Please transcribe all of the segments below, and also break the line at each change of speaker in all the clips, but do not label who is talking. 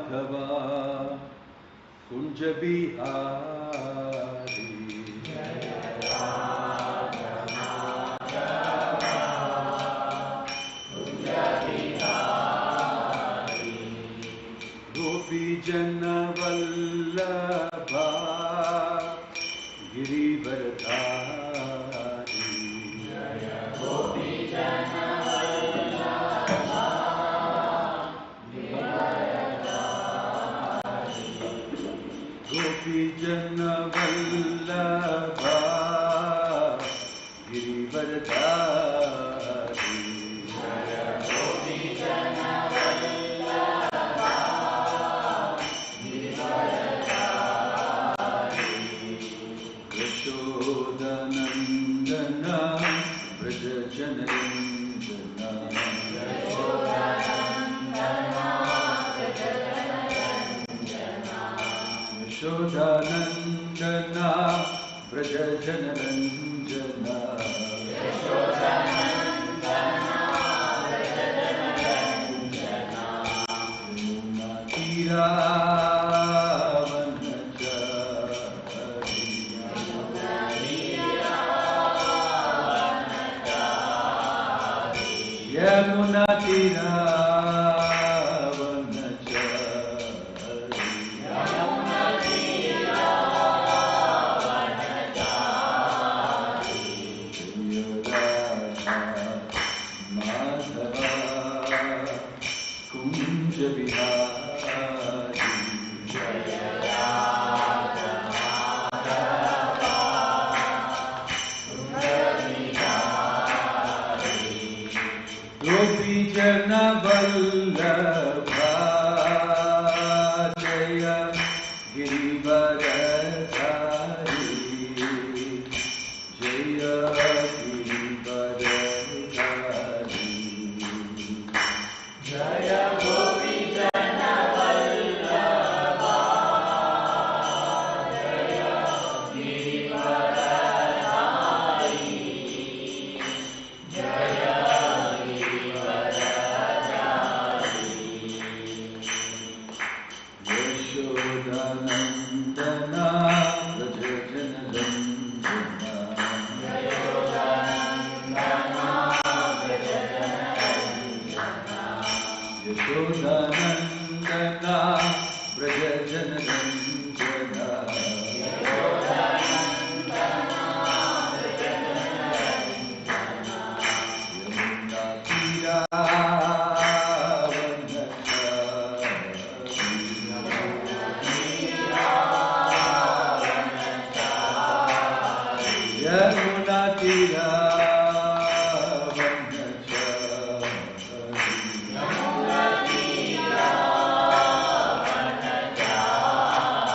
Madhava Kunja Bihari Gopi Jana Vallabha Girivaradhari Gopi Jana Gopi Jana Vallabha Girivaradhari Gopi Jana Vallabha Girivaradhari Yashodanandana Vraja Janaranjana Yashodanandana Vraja Janaranjana Yamuna Tira Gopi Jana Vallabha Jaya Girivaradhari Jaya Girivaradhari Jaya Gopi Jana Vallabha Jaya Girivaradhari Jaya Yashodanandana Vraja Janaranjana Yashodanandana Vraja Janaranjana Yamuna Tira Yamuna Tira Vanachari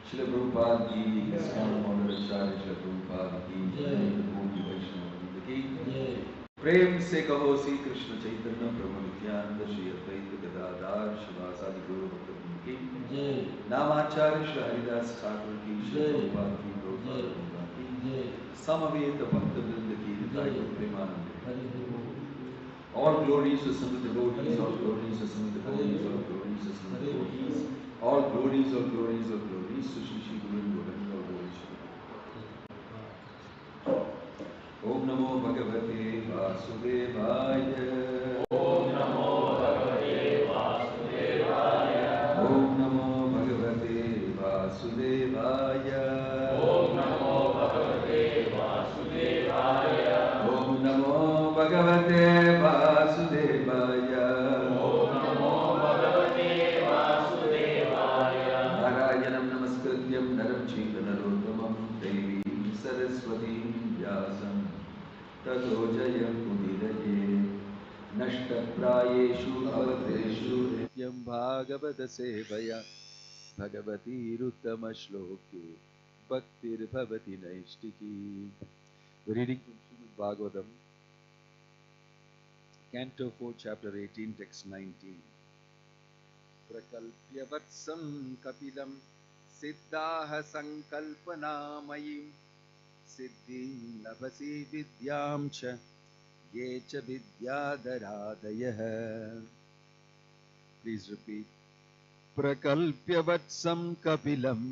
Srila Prabhupada ki, ISKCON Coimbatore Srila Prabhupada ki, Bhakti Vaishnava Vrinda ki. प्रेम से कहो श्री कृष्ण चैतन्य प्रभु नित्यानंद श्री अद्वैत गदाधर शिवासादि गौर भक्तवृंद की नामाचार्य श्री हरिदास ठाकुर की श्री प्रभुपाद की प्रभुपाद की समवेत भक्तवृंद की हृदय Premanand. All glories to Srimad devotees, all glories to Srimad devotees, all glories to Srimad devotees, all glories, all glories, all glories to Shri Shri Guru Govinda Govinda. Om Namo Bhagavate Vasudevaya. Om Namo Bhagavate Vasudevaya. Om Namo Bhagavate Vasudevaya. Om Namo Bhagavate Vasudevaya. Om Namo Bhagavate Vasudevaya. Om Namo Bhagavate Vasudevaya. Narayanam Namaskrityam Naram Chaiva Narottamam Devim Saraswatim Vyasam ततो जयमुदीरये नष्टप्रायेषु अवधेषु नित्यं भागवत सेवया भगवतीरुत्तमश्लोके भक्तिर्भवति नैष्टिकी. Reading from Srimad Bhagavatam, Canto 4, Chapter 18, Text 19. Prakalpya vatsam kapilam siddhaha sankalpanamayim सिद्धिं लभसि विद्यां च ये च विद्याधरादयः. Please repeat. प्रकल्प्य वत्सं कपिलं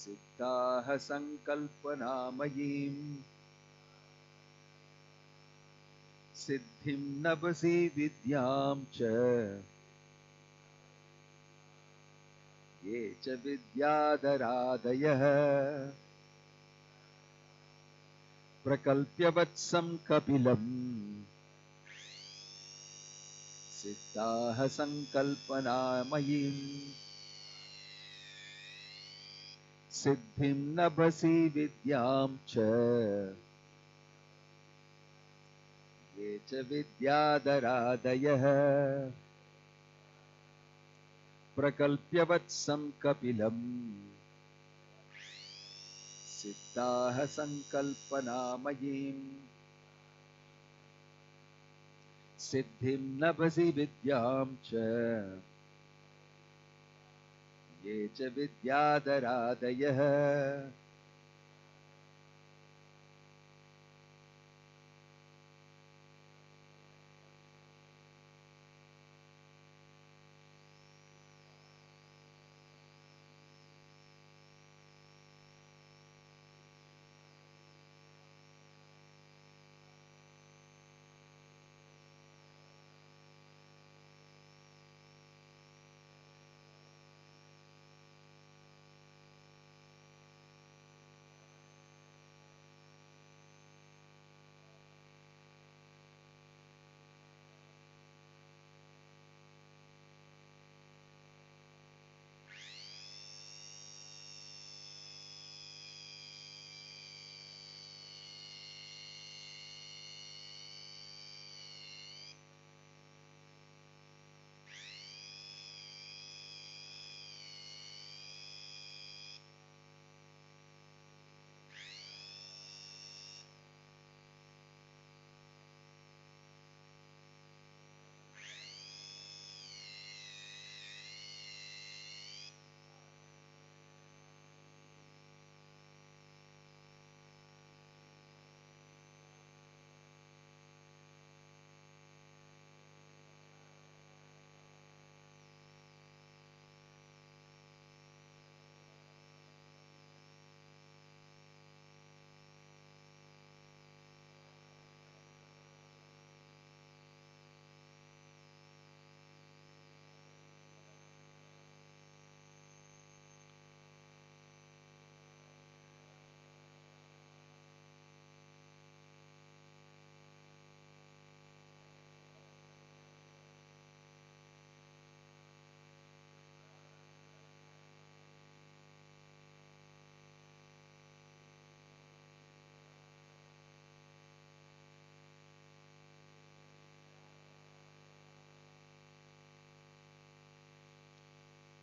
सिद्धाः संकल्पनामयीं सिद्धिं लभसि विद्यां च ये च विद्याधरादयः. प्रकल्प्य वत्सं कपिलं सिद्धाः संकल्पनामयीं सिद्धिं लभसि विद्यां च ये च विद्याधरादयः. प्रकल्प्य वत्सं कपिलं सिद्धाः संकल्पनामयीं सिद्धिं लभसि विद्यां च ये च विद्याधरादयः.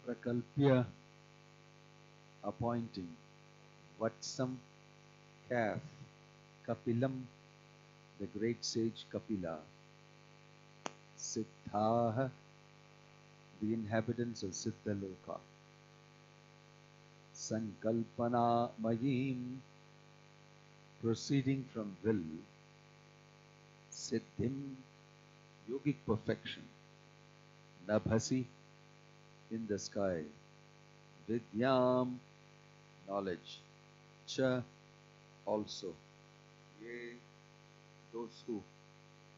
Prakalpya appointing Vatsam calf Kapilam, the great sage Kapila, Siddhaha, the inhabitants of Siddhaloka, Sankalpana Mayim, proceeding from will, Siddhim, yogic perfection, Nabhasi, in the sky, Vidyam, knowledge, Cha, also, Ye, those who,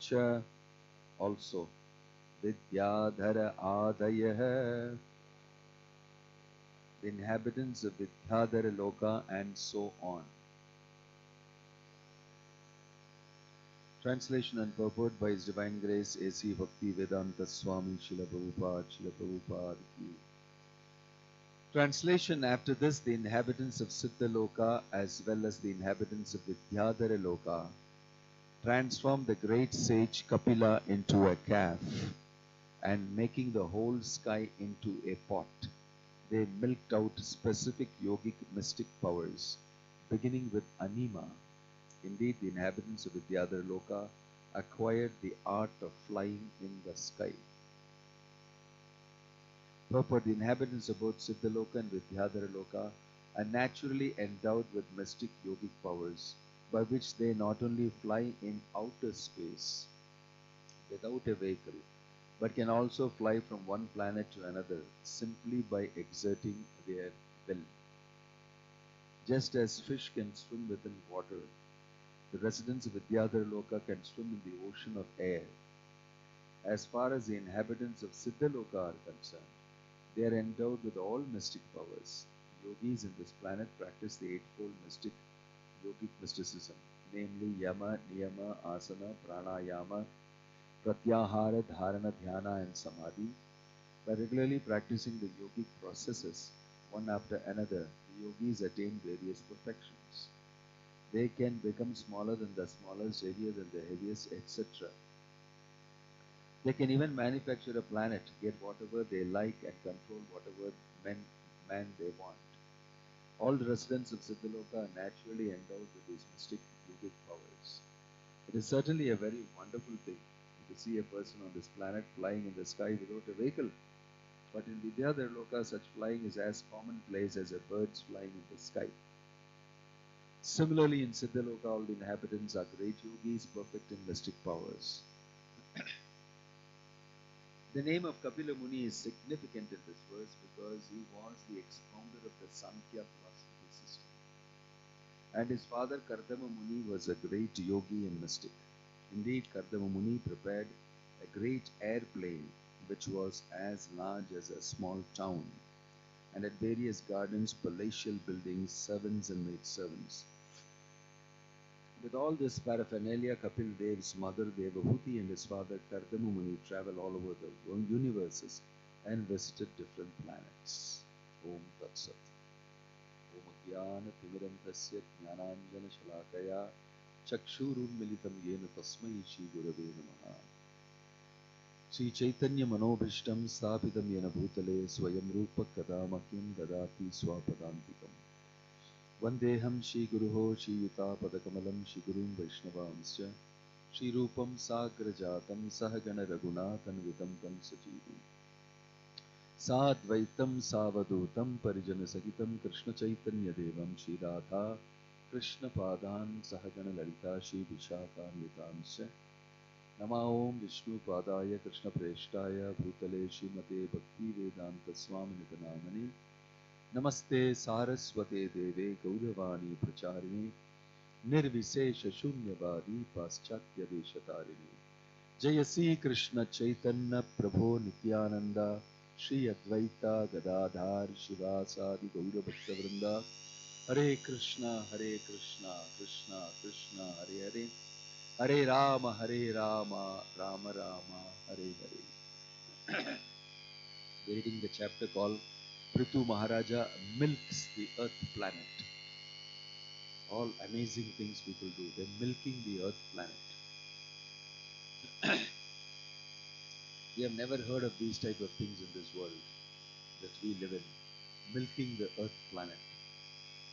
Cha, also, Vidyadhara Adayah, the inhabitants of Vidyadhara Loka, and so on. Translation and purport by His Divine Grace A.C. Bhakti Vedanta Swami Srila Prabhupada Ki. Translation: after this, the inhabitants of Siddhaloka as well as the inhabitants of Vidyadhara Loka transformed the great sage Kapila into a calf, and making the whole sky into a pot, they milked out specific yogic mystic powers, beginning with anima. Indeed, the inhabitants of Vidyadhara Loka acquired the art of flying in the sky. Purport: the inhabitants of both Siddhaloka and Vidyadhara Loka are naturally endowed with mystic yogic powers, by which they not only fly in outer space without a vehicle, but can also fly from one planet to another simply by exerting their will. Just as fish can swim within water, the residents of Vidyadhara Loka can swim in the ocean of air. As far as the inhabitants of Siddhaloka are concerned, they are endowed with all mystic powers. Yogis in this planet practice the eightfold mystic yogic mysticism, namely Yama, Niyama, Asana, Pranayama, Pratyahara, Dharana, Dhyana, and Samadhi. By regularly practicing the yogic processes, one after another, the yogis attain various perfections. They can become smaller than the smallest, heavier than the heaviest, etc. They can even manufacture a planet, get whatever they like, and control whatever man they want. All the residents of Siddhaloka are naturally endowed with these mystic yogic powers. It is certainly a very wonderful thing to see a person on this planet flying in the sky without a vehicle. But in Vidyadhara Loka, such flying is as commonplace as a bird's flying in the sky. Similarly, in Siddhaloka, all the inhabitants are great yogis, perfect in mystic powers. The name of Kapila Muni is significant in this verse because he was the expounder of the Sankhya philosophical system. And his father Kardama Muni was a great yogi and mystic. Indeed, Kardama Muni prepared a great airplane which was as large as a small town, and at various gardens, palatial buildings, servants and maidservants. With all this paraphernalia, Kapil Dev's mother Devahuti and his father Kardama Muni traveled all over the universes and visited different planets. Om Tat Sat. Om Jnana Timirantasya Jnananjana Shalakaya Chakshurum Militam Yena Tasmai Shri Gurave Namaha. Shri Chaitanya Manobhishtam Sthapitam Yena Bhutale Swayam Rupa Kadamakyam Dadati Swapadantikam. Vandeham Shri Guruho Shri Yuta Padakamalam Shri Gurum Vaishnavamsya Shri Rupam Sagrajatam Sahagana Raghunathan Vidam Tam Sajivam Sadvaitam Savadutam Parijana Sahitam Krishna Chaitanya Devam Shri Radha Krishna Padan Sahagana Lalita Shri Vishaka Nitamsya Nama Om Vishnu Padaya Krishna Preshtaya Bhutale Shrimate Bhakti Vedanta Swami Nitanamani Namaste Saraswate Deve Gauravani Pracharini Nirvisesha Shunyavadi Paschatya Deshatarini Jayasi Krishna Chaitanya Prabho Nityananda Shri Advaita Gadadhar Shivasadi Gauravakta Vrinda Hare Krishna Krishna Krishna Hare Hare Hare Rama Rama Rama Hare Hare. Reading the chapter called Prithu Maharaja milks the earth planet. All amazing things people do. They're milking the earth planet. We have never heard of these type of things in this world. that we live in, milking the earth planet.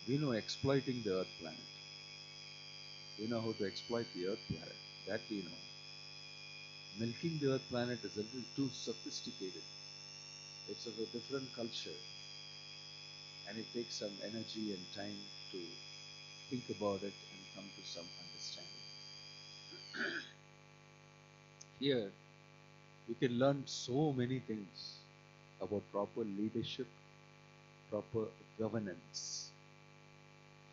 We know exploiting the earth planet. We know how to exploit the earth planet. That we know. Milking the earth planet is a little too sophisticated. It's of a different culture, and it takes some energy and time to think about it and come to some understanding. Here, we can learn so many things about proper leadership, proper governance,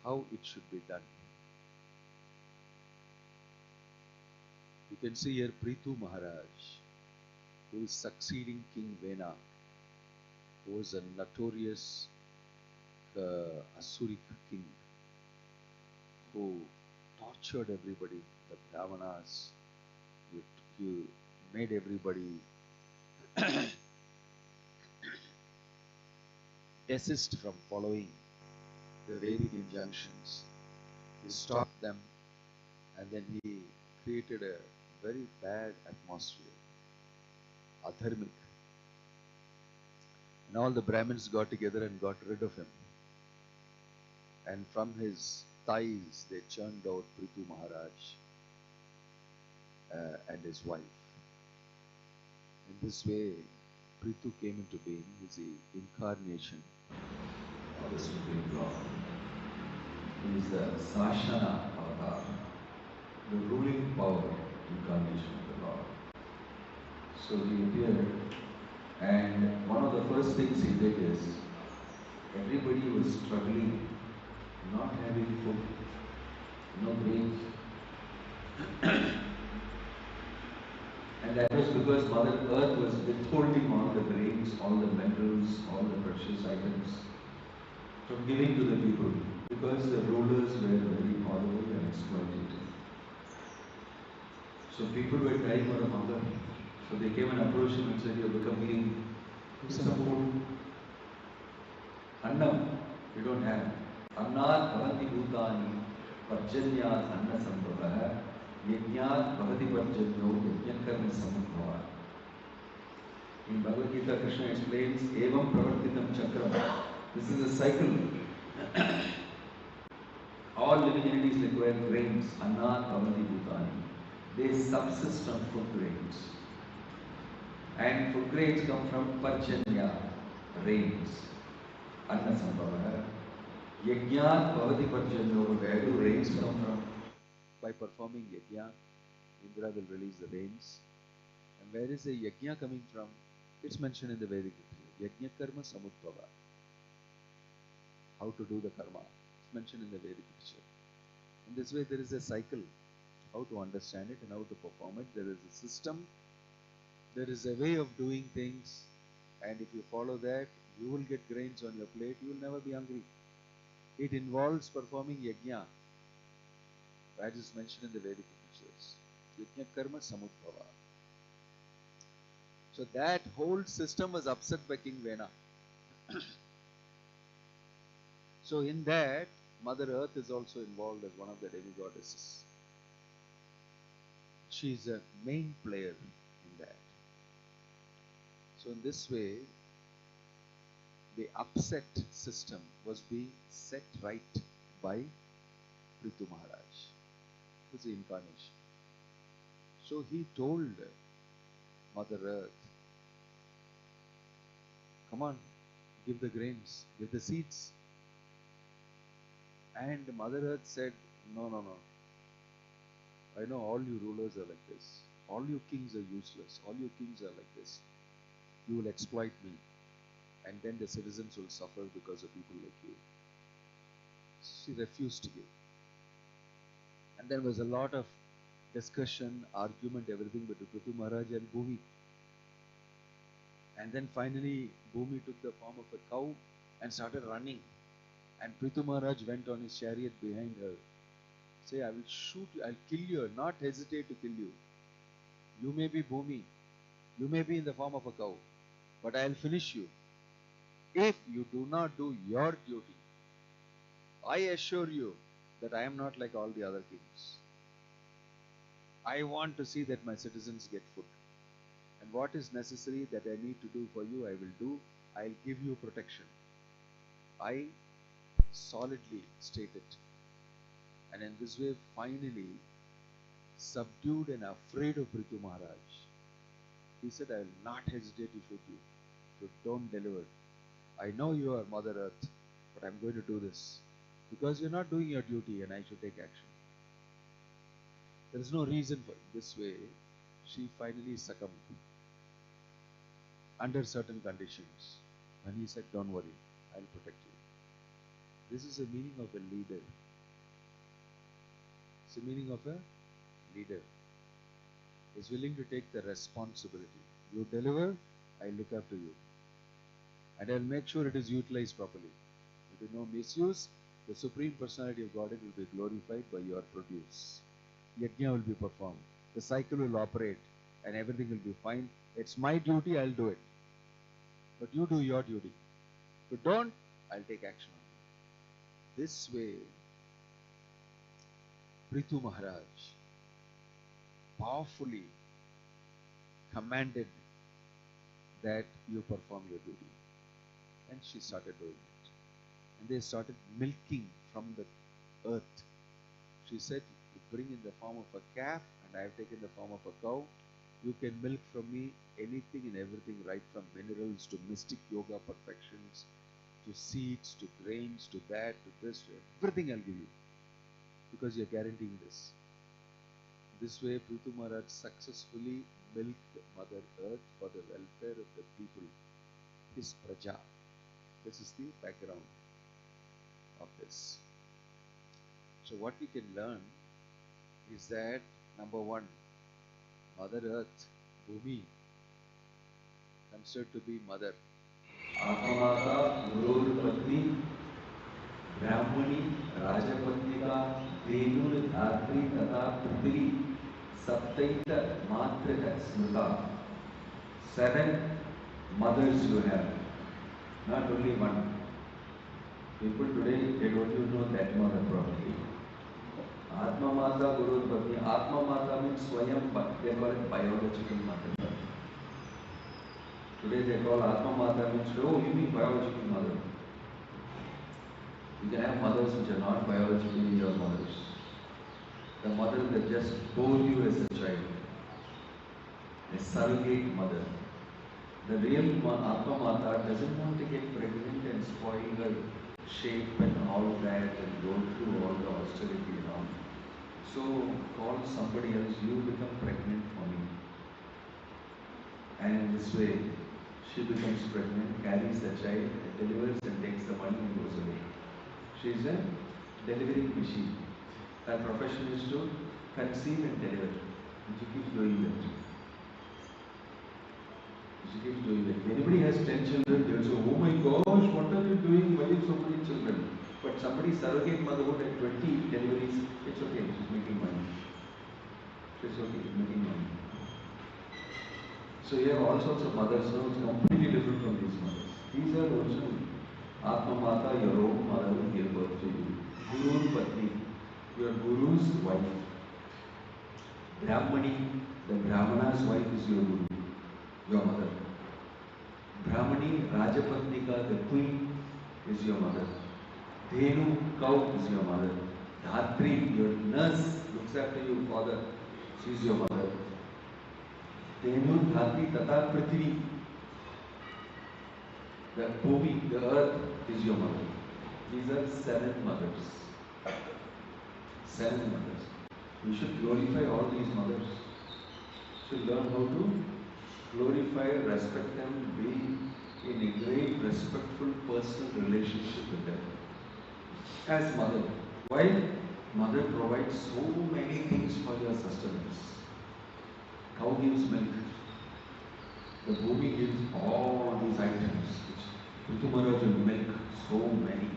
how it should be done. You can see here Prithu Maharaj, who is succeeding King Vena, who was a notorious Asuric king who tortured everybody, the Brahmanas. He made everybody desist from following the Vedic injunctions. He stopped them, and then he created a very bad atmosphere, adharmic. And all the Brahmins got together and got rid of him. And from his thighs they churned out Prithu Maharaj and his wife. In this way, Prithu came into being. He's the incarnation
of the Supreme Lord. He is the Sashana Avatar, the ruling power incarnation of the Lord. So he appeared, and one of the first things he did is, everybody was struggling, not having food, no grains. And that was because Mother Earth was withholding all the grains, all the minerals, all the precious items from giving to the people, because the rulers were very horrible and exploitative. So people were dying out of hunger. So they came and approached him and said, "You have become king. Give some food." Annam, you don't have. Annat bhavati bhutani parjanyat anna sambhava yajnat bhavati parjanyo yajnakarma samudbhava. In Bhagavad Gita, Krishna explains, Evam pravartitam chakram. This is a cycle. All living entities require grains. Annat bhavati bhutani. They subsist on food grains. And food grains come from parjanya, rains. Anna sambhava. Yajnat bhavati parjanyo. Where do rains come from?
By performing yajna, Indra will release the rains. And where is the yajna coming from? It's mentioned in the Vedic literature. Yajna karma samudbhava. How to do the karma. It's mentioned in the Vedic literature. In this way, there is a cycle. How to understand it and how to perform it. There is a system. There is a way of doing things. And if you follow that, you will get grains on your plate. You will never be hungry. It involves performing yajna. That is mentioned in the Vedic literatures. Yajna karma samudbhava. So that whole system was upset by King Vena. So in that, Mother Earth is also involved as one of the demigoddesses. She is a main player in that. So in this way, the upset system was being set right by Prithu Maharaj, who is the incarnation. So he told Mother Earth, come on, give the grains, give the seeds. And Mother Earth said, no, no, no. I know all you rulers are like this. All you kings are useless. All you kings are like this. You will exploit me. And then the citizens will suffer because of people like you. She refused to give. And there was a lot of discussion, argument, everything between Prithu Maharaj and Bhumi. And then finally, Bhumi took the form of a cow and started running. And Prithu Maharaj went on his chariot behind her. Say, I will shoot you, I'll kill you, I'll not hesitate to kill you. You may be Bhumi, you may be in the form of a cow, but I'll finish you. If you do not do your duty, I assure you that I am not like all the other kings. I want to see that my citizens get food. And what is necessary that I need to do for you, I will do. I'll give you protection. I solidly state it. And in this way, finally, subdued and afraid of Prithu Maharaj, he said, I will not hesitate to shoot you. So don't deliver. I know you are Mother Earth, but I'm going to do this. Because you're not doing your duty and I should take action. There is no reason for it. This way, she finally succumbed under certain conditions. And he said, don't worry, I'll protect you. This is the meaning of a leader. It's the meaning of a leader. Is willing to take the responsibility. You deliver, I look after you. And I'll make sure it is utilized properly. If there is no misuse, the Supreme Personality of Godhead will be glorified by your produce. Yajna will be performed. The cycle will operate and everything will be fine. It's my duty, I'll do it. But you do your duty. If you don't, I'll take action on you. This way, Prithu Maharaj powerfully commanded that you perform your duty. And she started doing it. And they started milking from the earth. She said, you bring in the form of a calf and I have taken the form of a cow. You can milk from me anything and everything, right from minerals to mystic yoga perfections, to seeds, to grains, to that, to this, to everything I'll give you. Because you're guaranteeing this. This way, Prithu Maharaj successfully milked Mother Earth for the welfare of the people, his praja. This is the background of this. So what we can learn is that, number one, Mother Earth, Bhumi, considered to be mother.
Atmamata, Gurur Patni, Brahmani, Rajapatnika, Denur, Dhatri, Tata, Prithvi, Saptaita, Matrika, Smrita. 7 mothers you have, not only one. People today, they don't even know that mother properly. Atma Mata, Guru Patni. Atma Mata means Swayam, they call it biological mother. Today they call Atma Mata means, oh, you mean biological mother. You can have mothers which are not biologically your mothers. The mother that just bore you as a child. A surrogate mother. The real Atma Mata doesn't want to get pregnant and spoil her shape and all that and go through all the austerity and all. So call somebody else, you become pregnant for me. And this way, she becomes pregnant, carries the child, delivers and takes the money and goes away. She is a delivering machine. Her profession is to conceive and deliver. And she keeps doing that. She keeps doing that. If anybody has 10 children, they will say, oh my gosh, what are you doing? Why have so many children? But somebody surrogate motherhood at 20 deliveries, it's okay, she's making money. It's okay, making money. So you have all sorts of mothers now, it's completely different from these mothers. These are original. Atma Mata, your own mother will give birth to you. Guru Patni, your Guru's wife. Brahmani, the Brahmana's wife is your Guru, your mother. Brahmani, Rajapatnika, the queen is your mother. Dhenu, cow is your mother. Dhatri, your nurse, looks after you, father, she is your mother. Dhenu, Dhati, Tata, Prithvi, the Bhumi, the earth is your mother. These are 7 mothers. 7 mothers. We should glorify all these mothers. We should learn how to glorify, respect them, be in a great respectful personal relationship with them. As mother. Why? Mother provides so many things for your sustenance. Cow gives milk. The Bhumi gives all these items which Prithu Maharaj will milk so many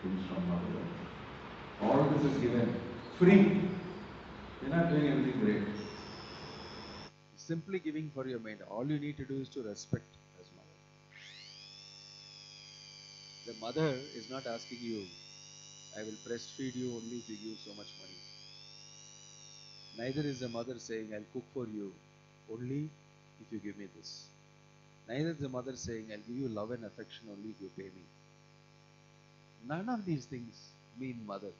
things from Mother Earth. All this is given free. You're not doing anything great.
Simply giving for your mind. All you need to do is to respect as mother. The mother is not asking you, I will breastfeed you only if you give so much money. Neither is the mother saying, I'll cook for you only if you give me this. Neither is the mother saying, I'll give you love and affection only if you pay me. None of these things mean mother.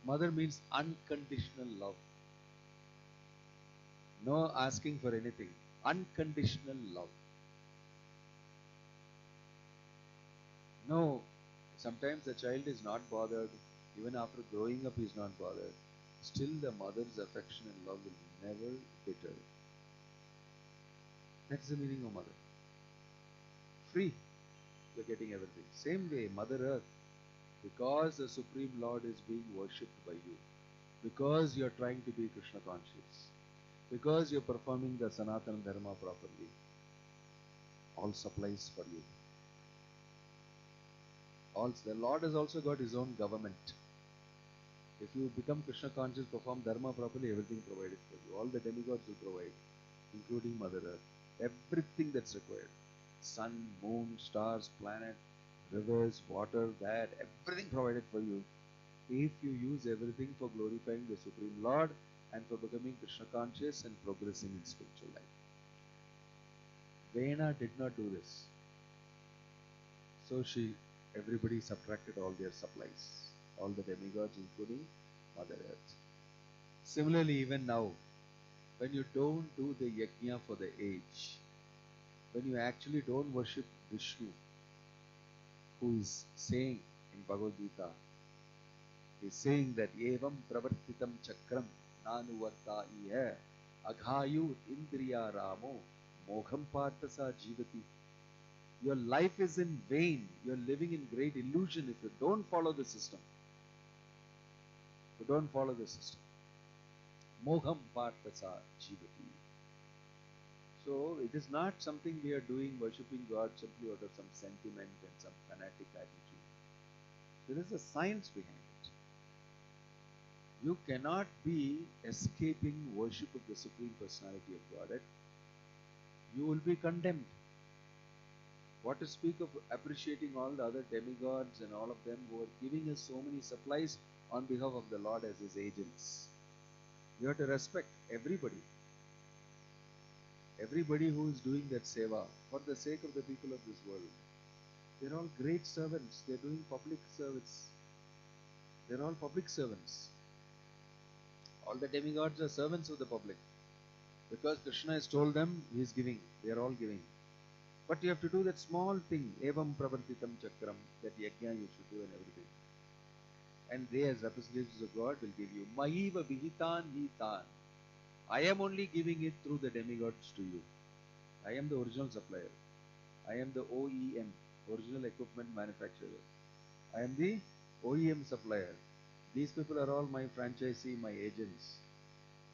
Mother means unconditional love. No asking for anything. Unconditional love. No, sometimes the child is not bothered. Even after growing up, he is not bothered. Still, the mother's affection and love will never deter. That's the meaning of mother. Free. You're getting everything. Same way, Mother Earth. Because the Supreme Lord is being worshipped by you. Because you're trying to be Krishna conscious. Because you're performing the Sanatana Dharma properly. All supplies for you. Also, the Lord has also got his own government. If you become Krishna conscious, perform Dharma properly, everything provided for you. All the demigods will provide, including Mother Earth. Everything that's required. Sun, moon, stars, planet, rivers, water, that, everything provided for you. If you use everything for glorifying the Supreme Lord and for becoming Krishna conscious and progressing in spiritual life. Vena did not do this. So everybody subtracted all their supplies. All the demigods, including Mother Earth. Similarly, even now, when you don't do the yajna for the age, when you actually don't worship Vishnu, who is saying in Bhagavad Gita, he is saying that evam pravartitam chakram nanuvarta iha aghayu indriya ramo mogham partasa jivati. Your life is in vain. You are living in great illusion if you don't follow the system. You don't follow the system. Mogham partasa jivati. So it is not something we are doing, worshipping God simply out of some sentiment and some fanatic attitude. There is a science behind it. You cannot be escaping worship of the Supreme Personality of Godhead. You will be condemned. What to speak of appreciating all the other demigods and all of them who are giving us so many supplies on behalf of the Lord as his agents. You have to respect everybody. Everybody who is doing that seva for the sake of the people of this world. They're all great servants. They're doing public service. They're all public servants. All the demigods are servants of the public. Because Krishna has told them, he is giving. They are all giving. But you have to do that small thing, evam pravartitam chakram, that yajna you should do and everything. And they as representatives of God will give you, Mahiva vihitan hitan. I am only giving it through the demigods to you. I am the original supplier. I am the OEM, original equipment manufacturer. I am the OEM supplier. These people are all my franchisee, my agents.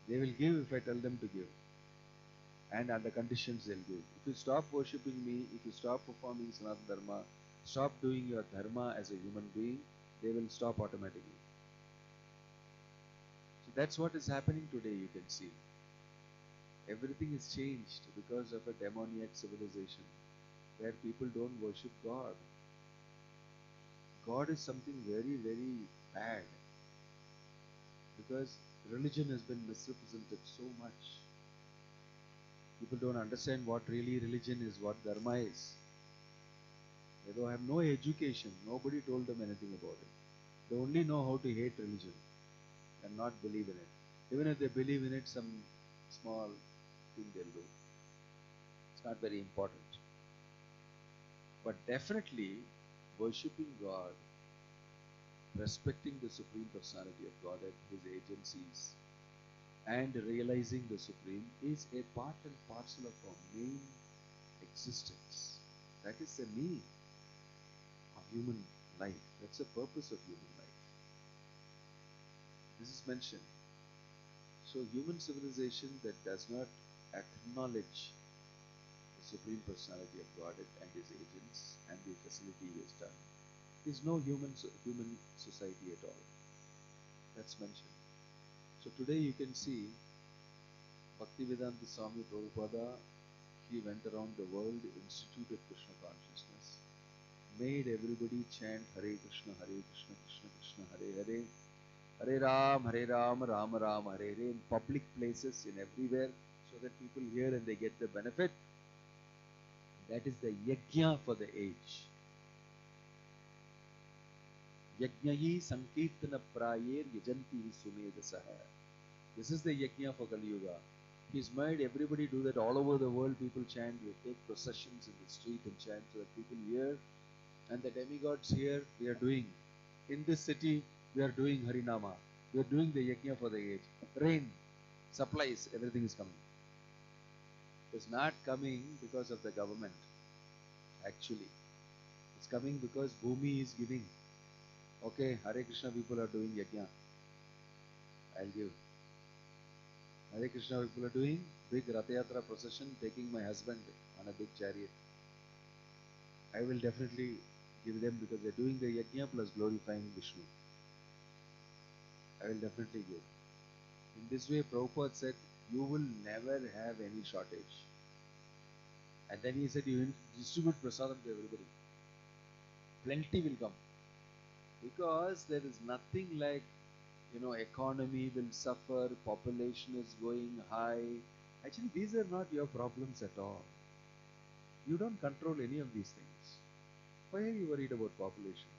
They will give if I tell them to give. And under conditions they'll give. If you stop worshipping me, if you stop performing Sanatana Dharma, stop doing your Dharma as a human being, they will stop automatically. So that's what is happening today, you can see. Everything is changed because of a demoniac civilization where people don't worship God. God is something very, very bad because religion has been misrepresented so much. People don't understand what really religion is, what Dharma is. They don't have no education. Nobody told them anything about it. They only know how to hate religion and not believe in it. Even if they believe in it, some small thing they'll do. It's not very important. But definitely, worshipping God, respecting the Supreme Personality of Godhead, his agencies, and realizing the Supreme is a part and parcel of our main existence. That is the meaning of human life. That's the purpose of human life. This is mentioned. So human civilization that does not acknowledge the Supreme Personality of Godhead and his agents and the facility he has done is no human society at all. That's mentioned. So today you can see Bhaktivedanta Swami Prabhupada, he went around the world, instituted Krishna consciousness, made everybody chant Hare Krishna, Krishna Krishna, Hare Hare, Hare Ram, Ram Ram, Hare Hare, in public places, in everywhere, so that people hear and they get the benefit. That is the yajna for the age. Yajnayi sankirtana prayer yajanti sumedasaha. This is the yajna for Kali Yuga. He's made everybody do that all over the world. People chant, we take processions in the street and chant so that people hear. And the demigods here, we are doing. In this city, we are doing Harinama. We are doing the yajna for the age. Rain, supplies, everything is coming. It's not coming because of the government, actually. It's coming because Bhumi is giving. Okay, Hare Krishna people are doing yajna. I'll give. Hare Krishna people are doing big Rath Yatra procession, taking my husband on a big chariot. I will definitely give them because they're doing the yajna plus glorifying Vishnu. I will definitely give. In this way, Prabhupada said, you will never have any shortage. And then he said, you distribute prasadam to everybody. Plenty will come. Because there is nothing like, economy will suffer, population is going high. Actually, these are not your problems at all. You don't control any of these things. Why are you worried about population?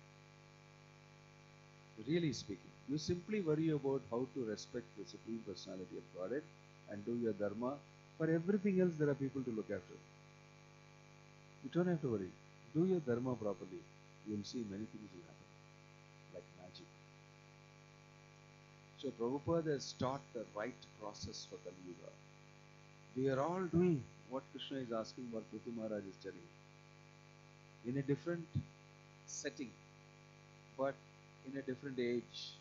Really speaking, you simply worry about how to respect the Supreme Personality of Godhead and do your dharma. For everything else, there are people to look after. You don't have to worry. Do your dharma properly. You will see many things will happen, like magic. So Prabhupada has taught the right process for Kali Yuga. We are all doing what Krishna is asking, what Prithu Maharaj is telling. In a different setting, but in a different age.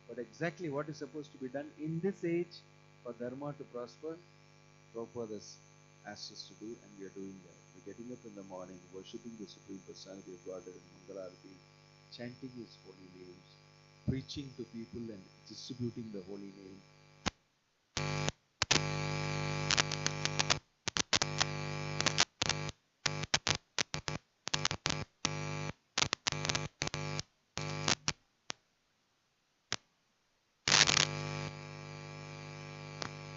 But exactly what is supposed to be done in this age for dharma to prosper, Prabhupada has asked us to do, and we are doing that. We're getting up in the morning, worshipping the Supreme Personality of Godhead in Mangalarati, chanting His holy names, preaching to people and distributing the holy name.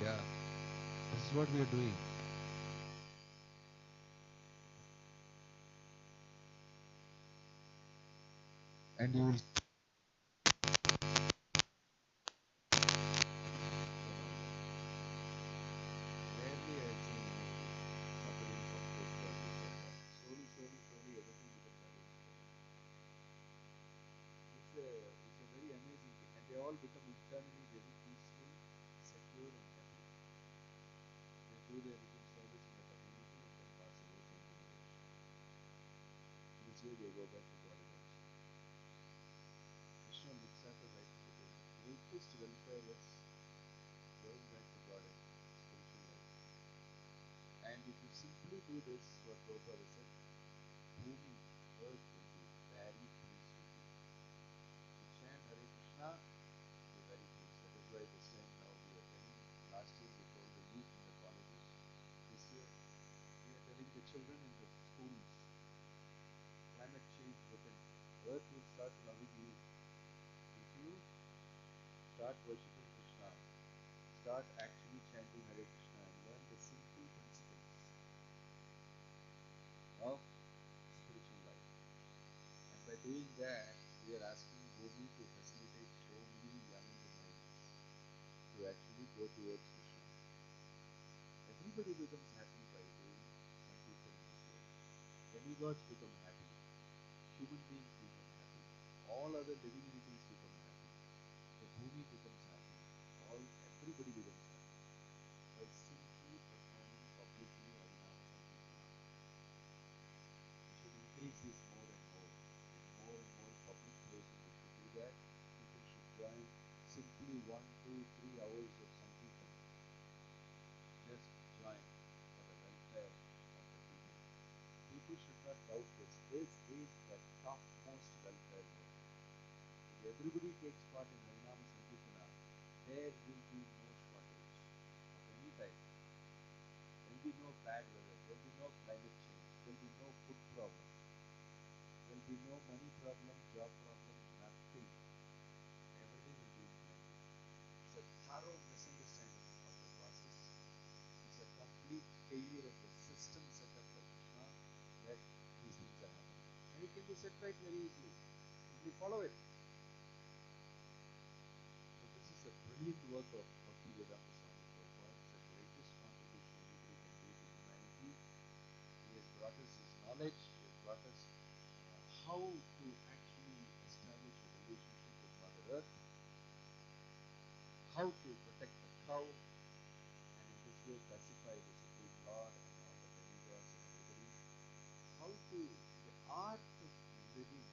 Yeah, this is what we are doing. And you will rarely I have seen anybody suffering from post-traumatic like that. Slowly, everything becomes arranged for them. It's a very amazing thing. And they all become internally very peaceful, secure and happy. They do their little service in the community and then pass away for immediate. This way they go back to God also. Krishna looks after right to the day. The greatest welfare is going back to God and spiritual life. And if you simply do this, what Prabhupada said, Bhumi, earth will be very pleased with you. You chant Hare Krishna, you're very pleased. That is why this time now we are telling, last year we told the youth in the colleges, this year we are telling the children in the schools, climate change within. Earth will start loving you. If you start worshipping Krishna, start actually chanting Hare Krishna and learn the simple principles of spiritual life. And by doing that, we are asking Bhumi to facilitate so many young minds to actually go towards Krishna. Everybody becomes happy by doing Sankirtan in this way. Demigods become happy. Human beings become happy. All other living entities become happy. The Bhumi becomes happy. Everybody becomes happy by simply performing publicly Harinama Sankirtana. We should increase this more and more. In more and more public places we should do that. People should join simply 1, 2, 3 hours of Sankirtan. Just join for the welfare of the people. People should not doubt this. This is the topmost welfare work. If everybody takes part in Harinama Sankirtana, there will be no shortage of any type. There will be no bad weather. There will be no climate change. There will be no food problem. There will be no money problem, job problem, nothing. Everything will be in plenty. It's a thorough misunderstanding of the process. It's a complete failure of the system set up by Krishna. can be set right very easily. Simply follow it. So this is a brilliant work of Bhaktivedanta Swami Prabhupada. It's the greatest contribution anybody can do to humanity. He has brought us his knowledge. He has brought us how to actually establish a relationship with Mother Earth, how to protect the cow, and in this way pacify the Supreme Lord and all the demigods and everybody. How to, the art of living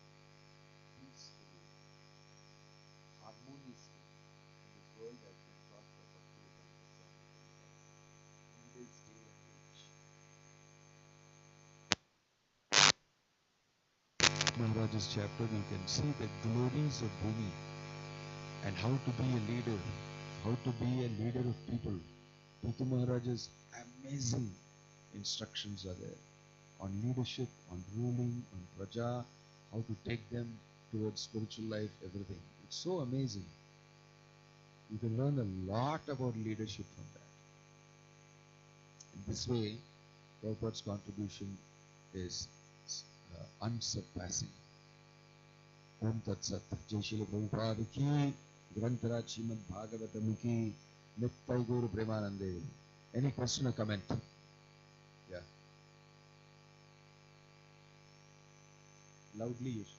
peacefully, harmoniously in this world has been taught by Bhaktivedanta Swami Prabhupada in this day and age. Maharaj's chapter, you can see the glories of Bhumi and how to be a leader, how to be a leader of people. Prithu Maharaj's amazing instructions are there on leadership, on ruling, on praja, how to take them towards spiritual life, everything. It's so amazing. You can learn a lot about leadership from that. In this way, Prabhupada's contribution is unsurpassing. Om Tat Sat. Jai Srila Prabhupada ki, Granthara Srimad Bhagavatam ki, Nittai Guru Premanande. Any question or comment? Yeah. Loudly you should speak.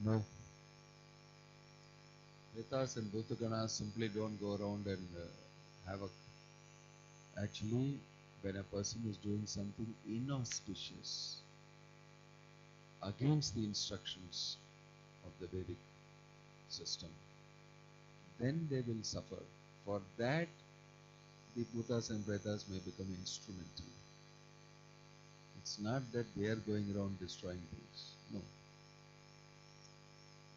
No. Pretas and Bhutaganas simply don't go around and have a... Actually, when a person is doing something inauspicious against the instructions of the Vedic system, then they will suffer. For that, the Bhutas and Pretas may become instrumental. It's not that they are going around destroying things. No.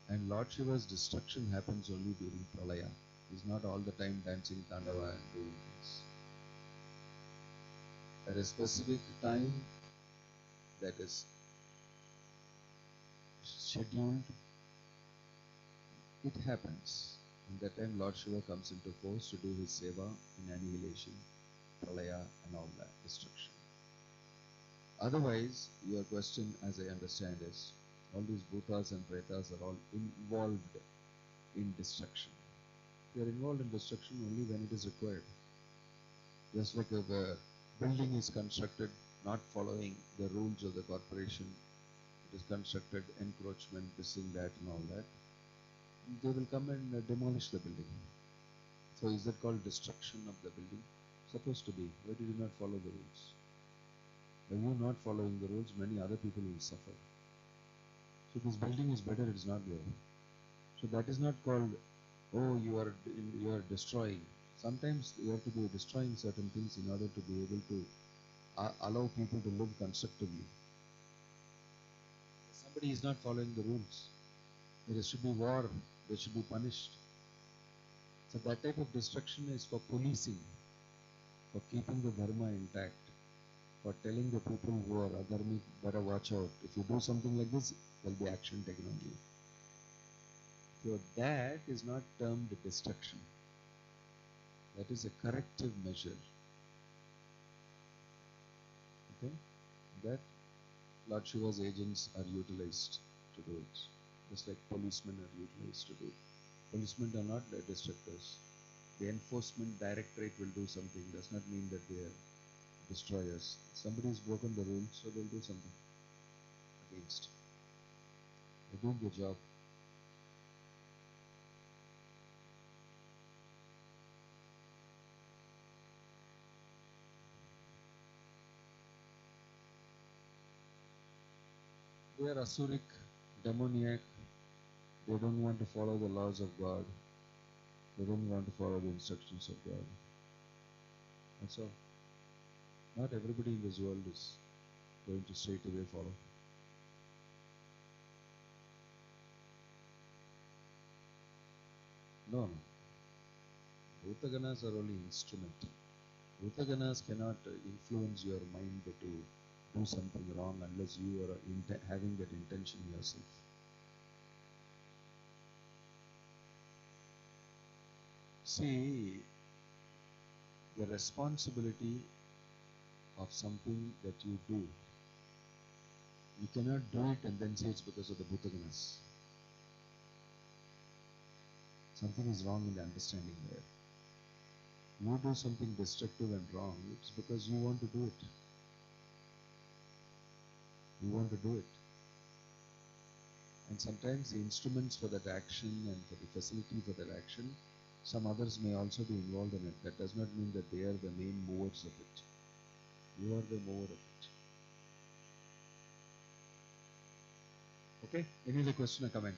And Lord Shiva's destruction happens only during Pralaya. He's not all the time dancing Tandava and doing things. At a specific time that is scheduled, it happens. And that time Lord Shiva comes into force to do his seva in annihilation, Pralaya and all that destruction. Otherwise, your question, as I understand, is all these bhutas and pretas are all involved in destruction. They are involved in destruction only when it is required. Just like if a building is constructed not following the rules of the corporation, it is constructed, encroachment, this and that and all that, they will come and demolish the building. So is that called destruction of the building? Supposed to be. Why did you not follow the rules? By you not following the rules, many other people will suffer. So this building is better, it is not there. So that is not called, oh, you are destroying. Sometimes you have to be destroying certain things in order to be able to allow people to live constructively. Somebody is not following the rules. There should be war, they should be punished. So that type of destruction is for policing, for keeping the dharma intact, for telling the people who are adharmic, better watch out. If you do something like this, there will be action taken on you. So that is not termed destruction. That is a corrective measure. Okay? That Lord Shiva's agents are utilized to do it. Just like policemen are utilized to do it. Policemen are not the destructors. The enforcement directorate will do something. Does not mean that they are destroyers. Somebody has broken the rules, so they'll do something against. They're doing their job. They are asuric, demoniac, they don't want to follow the laws of God. They don't want to follow the instructions of God. That's all. Not everybody in this world is going to straight away follow. No, no. Bhutaganas are only instrument. Bhutaganas cannot influence your mind to do something wrong unless you are having that intention yourself. See, the responsibility of something that you do, you cannot do it and then say it's because of the Bhutaganas. Something is wrong in the understanding there. You do something destructive and wrong, it's because you want to do it. You want to do it. And sometimes the instruments for that action and for the facility for that action, some others may also be involved in it. That does not mean that they are the main movers of it. You are the mover of it. Okay? Any other question or comment?